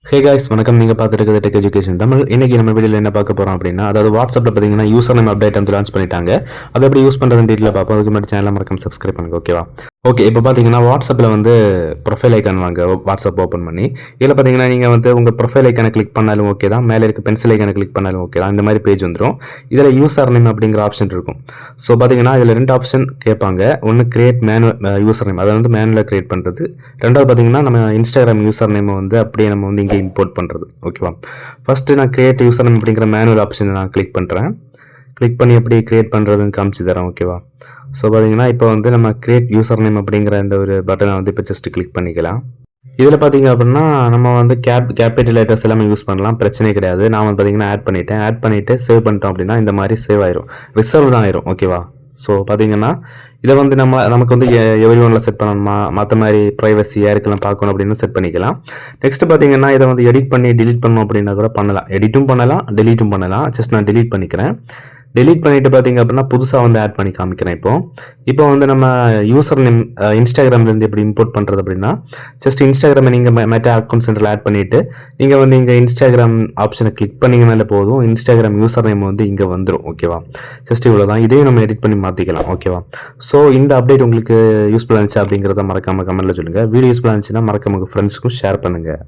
Hey guys வணக்கம். நீங்கள் பார்த்துருக்கிறது tech education Tamil. இன்னைக்கு நம்ம வீடியோவில் என்ன பார்க்க போகிறோம் அப்படின்னா, அதாவது வாட்ஸ்அப்பில் பார்த்தீங்கன்னா யூசர் நேம் அப்டேட் வந்து லான்ச் பண்ணிட்டாங்க. அதை எப்படி யூஸ் பண்ணுறதுன்னு டீட்டெயில் பார்ப்போம். அதுக்கு முன்னாடி சேனலை மறக்காம சப்ஸ்கிரைப் பண்ணுங்க. ஓகேவா? ஓகே, இப்போ பார்த்தீங்கன்னா வாட்ஸ்அப்பில் வந்து ப்ரொஃபைல் ஐக்கான் வாங்க. வாட்ஸ்அப் ஓப்பன் பண்ணி இதில் பார்த்தீங்கன்னா நீங்கள் வந்து உங்கள் ப்ரொஃபைல் ஐக்கானை கிளிக் பண்ணாலும் ஓகே தான், மேலே இருக்க பென்சில் ஐக்கானை கிளிக் பண்ணாலும் ஓகே தான். இந்த மாதிரி பேஜ் வந்துடும். இதில் யூசர் நேம் அப்படிங்கிற ஆப்ஷன் இருக்கும். ஸோ பார்த்தீங்கன்னா இதில் 2 ஆப்ஷன் கேட்பாங்க. ஒன்று கிரியேட் மேனுவல் யூசர் நேம், அதை வந்து மேனுவலாக கிரியேட் பண்ணுறது. ரெண்டாவது பார்த்தீங்கன்னா நம்ம இன்ஸ்டாகிராம் யூசர் நேமை வந்து அப்படியே நம்ம வந்து இங்கே இம்போர்ட் பண்ணுறது. ஓகேவா? ஃபஸ்ட்டு நான் கிரியேட் யூசர் நேம் அப்படிங்கிற மேனுவல் ஆப்ஷனை நான் கிளிக் பண்ணுறேன். கிளிக் பண்ணி எப்படி கிரியேட் பண்ணுறதுன்னு காமிச்சு தரேன். ஓகேவா? ஸோ பார்த்தீங்கன்னா இப்போ வந்து நம்ம கிரியேட் யூசர் நேம் அப்படிங்கிற இந்த ஒரு பட்டனை வந்து இப்போ ஜஸ்ட் கிளிக் பண்ணிக்கலாம். இதில் பார்த்தீங்க அப்படின்னா நம்ம வந்து கேபிட்டல் லெட்டர்ஸ் எல்லாமே யூஸ் பண்ணலாம், பிரச்சனை கிடையாது. நான் வந்து பார்த்தீங்கன்னா ஆட் பண்ணிவிட்டு சேவ் பண்ணிட்டோம் அப்படின்னா இந்த மாதிரி சேவ் ஆயிரும், ரிசர்வ் தான் ஆயிரும். ஓகேவா? ஸோ பார்த்தீங்கன்னா இதை வந்து நமக்கு வந்து எவ்ரி ஒன்ல செட் பண்ணணுமா, மற்ற மாதிரி ப்ரைவசி யாருக்கெல்லாம் பார்க்கணும் அப்படின்னு செட் பண்ணிக்கலாம். நெக்ஸ்ட் பார்த்தீங்கன்னா இதை வந்து எடிட் பண்ணி டிலீட் பண்ணணும் அப்படின்னா கூட பண்ணலாம். எடிட்டும் பண்ணலாம், டெலீட்டும் பண்ணலாம். ஜஸ்ட் நான் டெலீட் பண்ணிக்கிறேன். டெலீட் பண்ணிட்டு பார்த்தீங்க அப்படின்னா புதுசாக வந்து ஆட் பண்ணி காமிக்கிறேன். இப்போ வந்து நம்ம யூசர் நேம் இன்ஸ்டாகிராம்லேருந்து எப்படி இம்போர்ட் பண்ணுறது அப்படின்னா, ஜஸ்ட் இன்ஸ்டாகிராமை நீங்கள் மெட்டா அக்கௌண்ட் சென்டரில் ஆட் பண்ணிவிட்டு நீங்கள் வந்து இங்கே இன்ஸ்டாகிராம் ஆப்ஷனை கிளிக் பண்ணிங்கனாலே போதும், இன்ஸ்டாகிராம் யூசர் நேம் வந்து இங்கே வந்துடும். ஓகேவா? ஜஸ்ட் இவ்வளோ தான். இதையும் நம்ம எடிட் பண்ணி மாற்றிக்கலாம். ஓகேவா? ஸோ இந்த அப்டேட் உங்களுக்கு யூஸ்ஃபுல்லாக இருந்துச்சு அப்படிங்கிறத மறக்காமல் கமெண்ட்டில் சொல்லுங்கள். வீடியோ யூஸ்ஃபுல்லாக இருந்துச்சுன்னா மறக்காம உங்கள் ஃப்ரெண்ட்ஸுக்கும் ஷேர் பண்ணுங்கள்.